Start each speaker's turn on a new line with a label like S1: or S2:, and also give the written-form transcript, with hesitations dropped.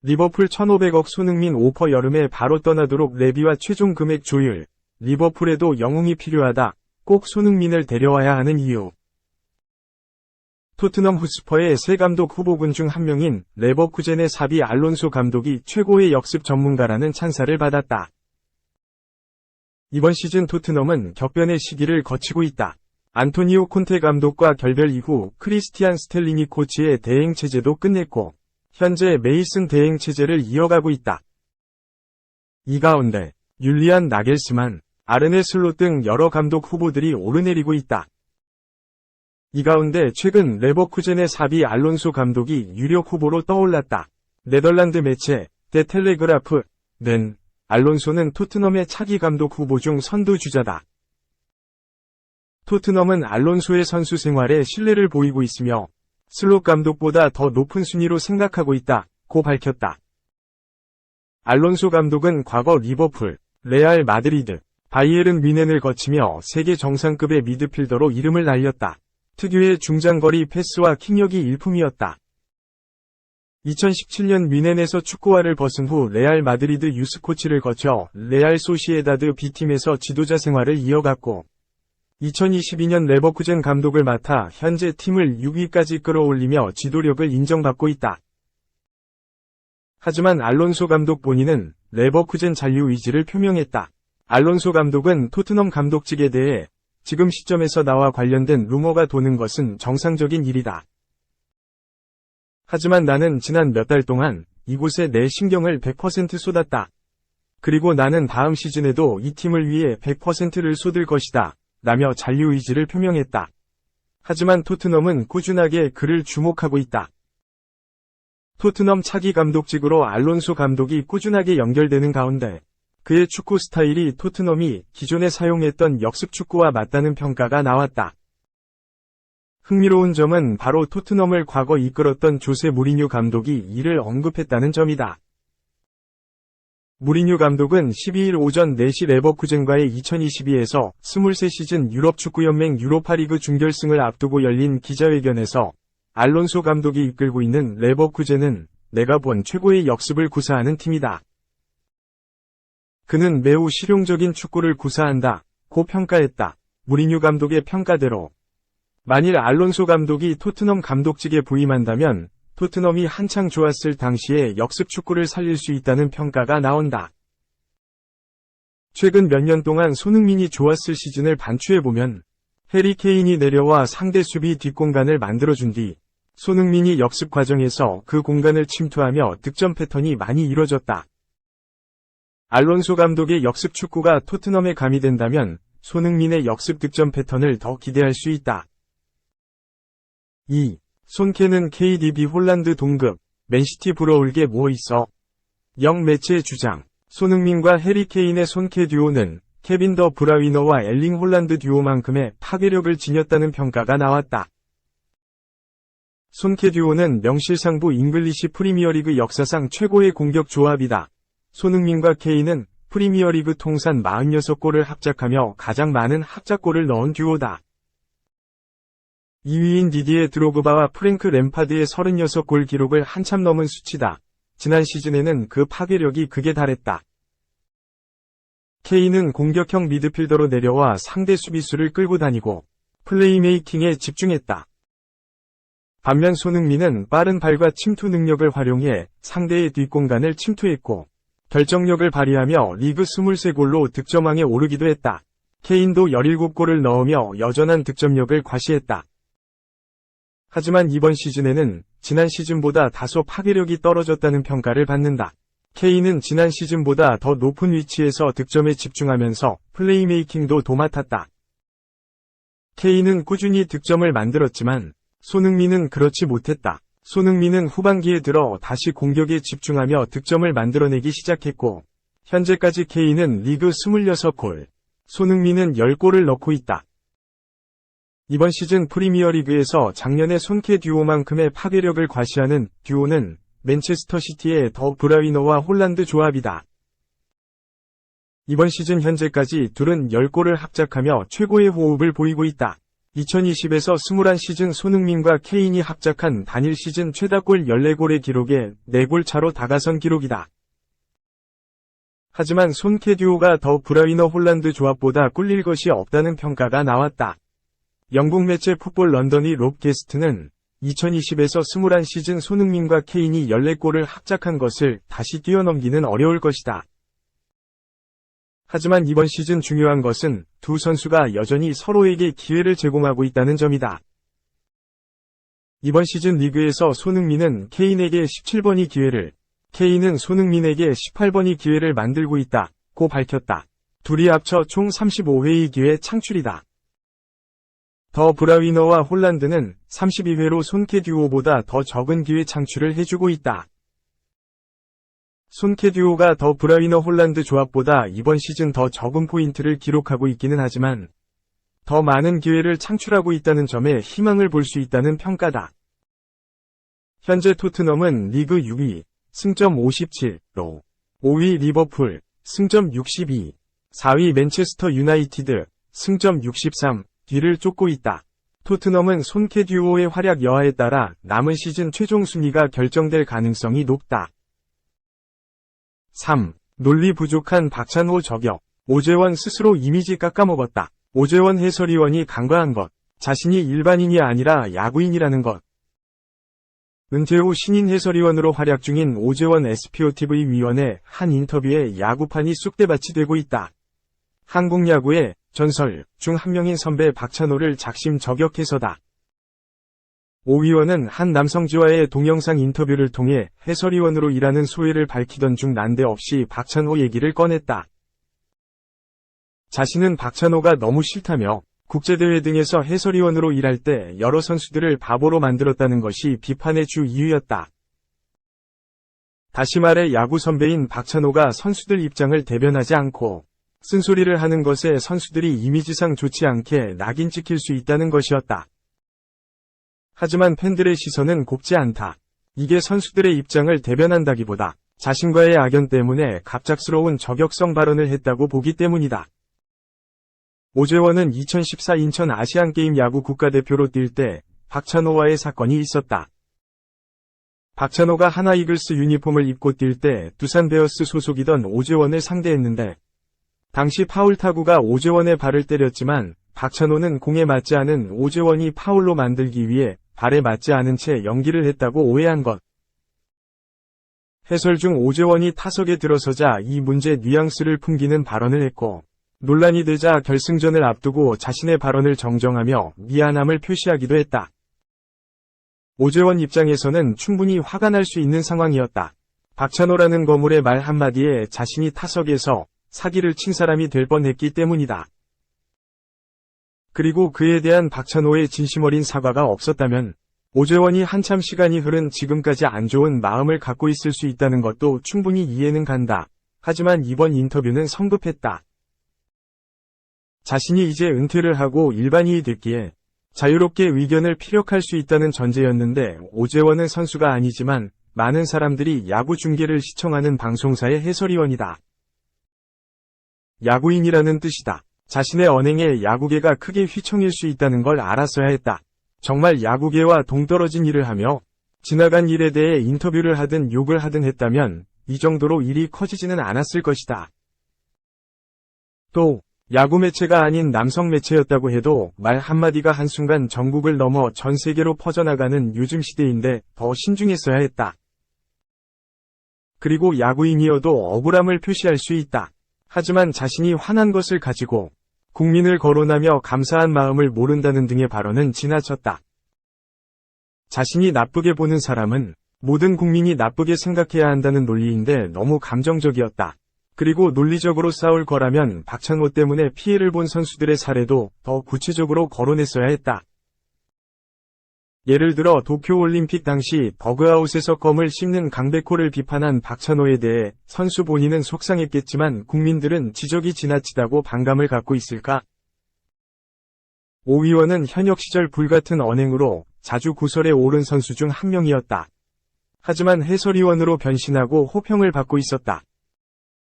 S1: 리버풀 1,500억 손흥민 오퍼 여름에 바로 떠나도록 레비와 최종 금액 조율. 리버풀에도 영웅이 필요하다. 꼭 손흥민을 데려와야 하는 이유. 토트넘 후스퍼의 새 감독 후보군 중 한 명인 레버쿠젠의 사비 알론소 감독이 최고의 역습 전문가라는 찬사를 받았다. 이번 시즌 토트넘은 격변의 시기를 거치고 있다. 안토니오 콘테 감독과 결별 이후 크리스티안 스텔링이 코치의 대행 체제도 끝냈고 현재 메이슨 대행 체제를 이어가고 있다. 이 가운데 율리안 나겔스만, 아르네 슬롯 등 여러 감독 후보들이 오르내리고 있다. 이 가운데 최근 레버쿠젠의 사비 알론소 감독이 유력 후보로 떠올랐다. 네덜란드 매체 데 텔레그라프는 알론소는 토트넘의 차기 감독 후보 중 선두주자다. 토트넘은 알론소의 선수 생활에 신뢰를 보이고 있으며 슬롯 감독보다 더 높은 순위로 생각하고 있다고 밝혔다. 알론소 감독은 과거 리버풀, 레알 마드리드, 바이에른 뮌헨을 거치며 세계 정상급의 미드필더로 이름을 날렸다. 특유의 중장거리 패스와 킥력이 일품이었다. 2017년 뮌헨에서 축구화를 벗은 후 레알 마드리드 유스 코치를 거쳐 레알 소시에다드 B팀에서 지도자 생활을 이어갔고 2022년 레버쿠젠 감독을 맡아 현재 팀을 6위까지 끌어올리며 지도력을 인정받고 있다. 하지만 알론소 감독 본인은 레버쿠젠 잔류 의지를 표명했다. 알론소 감독은 토트넘 감독직에 대해 지금 시점에서 나와 관련된 루머가 도는 것은 정상적인 일이다. 하지만 나는 지난 몇 달 동안 이곳에 내 신경을 100% 쏟았다. 그리고 나는 다음 시즌에도 이 팀을 위해 100%를 쏟을 것이다. 라며 잔류 의지를 표명했다. 하지만 토트넘은 꾸준하게 그를 주목하고 있다. 토트넘 차기 감독직으로 알론소 감독이 꾸준하게 연결되는 가운데 그의 축구 스타일이 토트넘이 기존에 사용했던 역습 축구와 맞다는 평가가 나왔다. 흥미로운 점은 바로 토트넘을 과거 이끌었던 조세 무리뉴 감독이 이를 언급했다는 점이다. 무리뉴 감독은 12일 오전 4시 레버쿠젠과의 2022에서 23시즌 유럽축구연맹 유로파리그 준결승을 앞두고 열린 기자회견에서 알론소 감독이 이끌고 있는 레버쿠젠은 내가 본 최고의 역습을 구사하는 팀이다. 그는 매우 실용적인 축구를 구사한다고 평가했다. 무리뉴 감독의 평가대로 만일 알론소 감독이 토트넘 감독직에 부임한다면 토트넘이 한창 좋았을 당시에 역습 축구를 살릴 수 있다는 평가가 나온다. 최근 몇 년 동안 손흥민이 좋았을 시즌을 반추해보면 해리 케인이 내려와 상대 수비 뒷공간을 만들어준 뒤 손흥민이 역습 과정에서 그 공간을 침투하며 득점 패턴이 많이 이뤄졌다. 알론소 감독의 역습 축구가 토트넘에 가미된다면 손흥민의 역습 득점 패턴을 더 기대할 수 있다. 2. 손케는 KDB 홀란드 동급, 맨시티 부러울 게 뭐 있어? 영 매체의 주장. 손흥민과 해리 케인의 손케 듀오는 케빈 더 브라위너와 엘링 홀란드 듀오만큼의 파괴력을 지녔다는 평가가 나왔다. 손케 듀오는 명실상부 잉글리시 프리미어리그 역사상 최고의 공격 조합이다. 손흥민과 케인은 프리미어리그 통산 46골을 합작하며 가장 많은 합작골을 넣은 듀오다. 2위인 디디에 드로그바와 프랭크 램파드의 36골 기록을 한참 넘은 수치다. 지난 시즌에는 그 파괴력이 극에 달했다. 케인은 공격형 미드필더로 내려와 상대 수비수를 끌고 다니고 플레이메이킹에 집중했다. 반면 손흥민은 빠른 발과 침투 능력을 활용해 상대의 뒷공간을 침투했고 결정력을 발휘하며 리그 23골로 득점왕에 오르기도 했다. 케인도 17골을 넣으며 여전한 득점력을 과시했다. 하지만 이번 시즌에는 지난 시즌보다 다소 파괴력이 떨어졌다는 평가를 받는다. 케인은 지난 시즌보다 더 높은 위치에서 득점에 집중하면서 플레이메이킹도 도맡았다. 케인은 꾸준히 득점을 만들었지만 손흥민은 그렇지 못했다. 손흥민은 후반기에 들어 다시 공격에 집중하며 득점을 만들어내기 시작했고 현재까지 케인은 리그 26골, 손흥민은 10골을 넣고 있다. 이번 시즌 프리미어리그에서 작년의 손케 듀오만큼의 파괴력을 과시하는 듀오는 맨체스터 시티의 더 브라위너와 홀란드 조합이다. 이번 시즌 현재까지 둘은 10골을 합작하며 최고의 호흡을 보이고 있다. 2020에서 21시즌 손흥민과 케인이 합작한 단일 시즌 최다골 14골의 기록에 4골 차로 다가선 기록이다. 하지만 손케 듀오가 더 브라위너 홀란드 조합보다 꿀릴 것이 없다는 평가가 나왔다. 영국 매체 풋볼 런던의 롭 게스트는 2020에서 21시즌 손흥민과 케인이 14골을 합작한 것을 다시 뛰어넘기는 어려울 것이다. 하지만 이번 시즌 중요한 것은 두 선수가 여전히 서로에게 기회를 제공하고 있다는 점이다. 이번 시즌 리그에서 손흥민은 케인에게 17번의 기회를, 케인은 손흥민에게 18번의 기회를 만들고 있다고 밝혔다. 둘이 합쳐 총 35회의 기회 창출이다. 더 브라위너와 홀란드는 32회로 손케 듀오보다 더 적은 기회 창출을 해주고 있다. 손케 듀오가 더 브라위너 홀란드 조합보다 이번 시즌 더 적은 포인트를 기록하고 있기는 하지만 더 많은 기회를 창출하고 있다는 점에 희망을 볼 수 있다는 평가다. 현재 토트넘은 리그 6위, 승점 57로 5위 리버풀, 승점 62, 4위 맨체스터 유나이티드, 승점 63, 뒤를 쫓고 있다. 토트넘은 손케 듀오의 활약 여하에 따라 남은 시즌 최종 순위가 결정될 가능성이 높다. 3. 논리 부족한 박찬호 저격. 오재원 스스로 이미지 깎아먹었다. 오재원 해설위원이 간과한 것. 자신이 일반인이 아니라 야구인이라는 것. 은퇴 후 신인 해설위원으로 활약 중인 오재원 SPOTV 위원의 한 인터뷰에 야구판이 쑥대밭이 되고 있다. 한국 야구의 전설 중 한 명인 선배 박찬호를 작심 저격해서다. 오 위원은 한 남성지와의 동영상 인터뷰를 통해 해설위원으로 일하는 소회를 밝히던 중 난데없이 박찬호 얘기를 꺼냈다. 자신은 박찬호가 너무 싫다며 국제대회 등에서 해설위원으로 일할 때 여러 선수들을 바보로 만들었다는 것이 비판의 주 이유였다. 다시 말해 야구 선배인 박찬호가 선수들 입장을 대변하지 않고 쓴소리를 하는 것에 선수들이 이미지상 좋지 않게 낙인 찍힐 수 있다는 것이었다. 하지만 팬들의 시선은 곱지 않다. 이게 선수들의 입장을 대변한다기보다 자신과의 악연 때문에 갑작스러운 저격성 발언을 했다고 보기 때문이다. 오재원은 2014 인천 아시안게임 야구 국가대표로 뛸 때 박찬호와의 사건이 있었다. 박찬호가 하나이글스 유니폼을 입고 뛸 때 두산 베어스 소속이던 오재원을 상대했는데 당시 파울 타구가 오재원의 발을 때렸지만 박찬호는 공에 맞지 않은 오재원이 파울로 만들기 위해 발에 맞지 않은 채 연기를 했다고 오해한 것. 해설 중 오재원이 타석에 들어서자 이 문제 뉘앙스를 풍기는 발언을 했고 논란이 되자 결승전을 앞두고 자신의 발언을 정정하며 미안함을 표시하기도 했다. 오재원 입장에서는 충분히 화가 날 수 있는 상황이었다. 박찬호라는 거물의 말 한마디에 자신이 타석에서 사기를 친 사람이 될 뻔했기 때문이다. 그리고 그에 대한 박찬호의 진심 어린 사과가 없었다면 오재원이 한참 시간이 흐른 지금까지 안 좋은 마음을 갖고 있을 수 있다는 것도 충분히 이해는 간다. 하지만 이번 인터뷰는 성급했다. 자신이 이제 은퇴를 하고 일반인이 됐기에 자유롭게 의견을 피력할 수 있다는 전제였는데 오재원은 선수가 아니지만 많은 사람들이 야구 중계를 시청하는 방송사의 해설위원이다. 야구인이라는 뜻이다. 자신의 언행에 야구계가 크게 휘청일 수 있다는 걸 알았어야 했다. 정말 야구계와 동떨어진 일을 하며 지나간 일에 대해 인터뷰를 하든 욕을 하든 했다면 이 정도로 일이 커지지는 않았을 것이다. 또 야구 매체가 아닌 남성 매체였다고 해도 말 한마디가 한순간 전국을 넘어 전 세계로 퍼져나가는 요즘 시대인데 더 신중했어야 했다. 그리고 야구인이어도 억울함을 표시할 수 있다. 하지만 자신이 화난 것을 가지고 국민을 거론하며 감사한 마음을 모른다는 등의 발언은 지나쳤다. 자신이 나쁘게 보는 사람은 모든 국민이 나쁘게 생각해야 한다는 논리인데 너무 감정적이었다. 그리고 논리적으로 싸울 거라면 박찬호 때문에 피해를 본 선수들의 사례도 더 구체적으로 거론했어야 했다. 예를 들어 도쿄올림픽 당시 버그아웃에서 껌을 씹는 강백호를 비판한 박찬호에 대해 선수 본인은 속상했겠지만 국민들은 지적이 지나치다고 반감을 갖고 있을까? 오 위원은 현역 시절 불같은 언행으로 자주 구설에 오른 선수 중 한 명이었다. 하지만 해설위원으로 변신하고 호평을 받고 있었다.